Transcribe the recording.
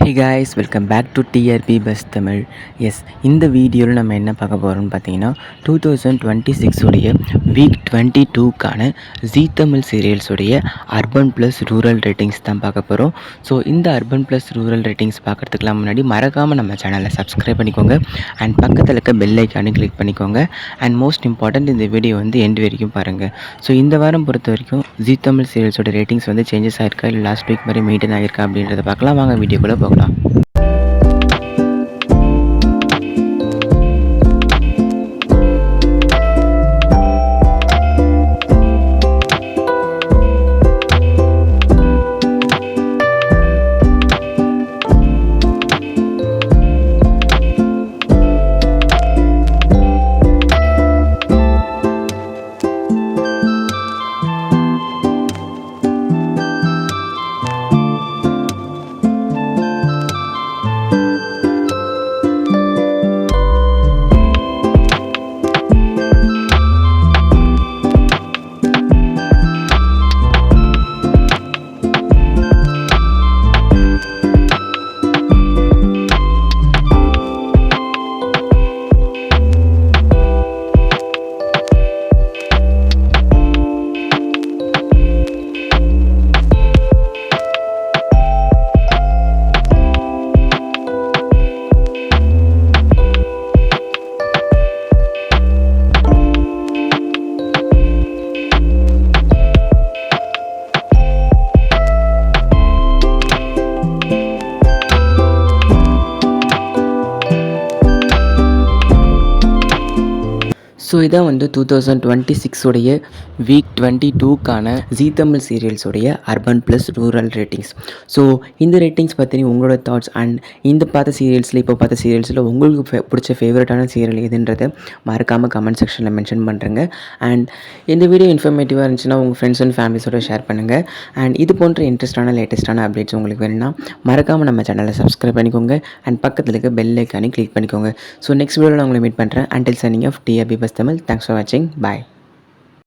Hey guys, welcome back to TRP Bus Tamil. Yes இந்த வீடியோவில் நம்ம என்ன பார்க்க போகிறோம்னு பார்த்தீங்கன்னா 2026 உடைய வீக் 22க்கான ஜீ தமிழ் சீரியல்ஸுடைய அர்பன் ப்ளஸ் ரூரல் ரேட்டிங்ஸ் தான் பார்க்க போகிறோம். ஸோ இந்த அர்பன் ப்ளஸ் ரூரல் ரேட்டிங்ஸ் பார்க்குறதுக்குலாம் முன்னாடி மறக்காமல் நம்ம சேனலை சப்ஸ்கிரைப் பண்ணிக்கோங்க அண்ட் பக்கத்தில் இருக்க பெல் ஐக்கானு கிளிக் பண்ணிக்கோங்க. அண்ட் மோஸ்ட் இம்பார்ட்டன்ட் இந்த வீடியோ வந்து எண்ட் வரைக்கும் பாருங்கள். ஸோ இந்த வாரம் பொறுத்த வரைக்கும் ஜீ தமிழ் சீரியல்ஸோட ரேட்டிங்ஸ் வந்து சேஞ்சஸ் ஆகிருக்கா இல்லை லாஸ்ட் வீக் மாதிரி மெயின்டைன் ஆகிருக்கா அப்படின்றத பார்க்கலாம். வாங்க வீடியோக்குள்ளே போகலாம். ஸோ இதான் வந்து 2026 உடைய வீக் 22க்கான ஜீ தமிழ் சீரியல்ஸுடைய urban plus rural ratings. So இந்த ரேட்டிங்ஸ் பற்றி உங்களோட தாட்ஸ் அண்ட் இந்த பார்த்த சீரியல்ஸில் இப்போ பார்த்த சீரியல்ஸில் உங்களுக்கு பிடிச்ச ஃபேவரட்டான சீரியல் எதுன்றதை மறக்காமல் கமெண்ட் செக்ஷனில் மென்ஷன் பண்ணுறேங்க. அண்ட் இந்த வீடியோ இன்ஃபர்மேட்டிவாக இருந்துச்சுன்னா உங்கள் ஃப்ரெண்ட்ஸ் அண்ட் ஃபேமிலிஸோட ஷேர் பண்ணுங்கள். அண்ட் இது போன்ற இன்ட்ரெஸ்டான லேட்டஸ்ட்டான அப்டேட்ஸ் உங்களுக்கு வேணும்னா மறக்காமல் நம்ம சேனலை சப்ஸ்கிரைப் பண்ணிக்கோங்க அண்ட் பக்கத்தில் இருக்க பெல் ஐக்கானே கிளிக் பண்ணிக்கோங்க. ஸோ நெக்ஸ்ட் வீடியோவில் நான் உங்களை மீட் பண்ணுறேன். Until signing off TRP buzz Tamil. Thanks for watching. Bye.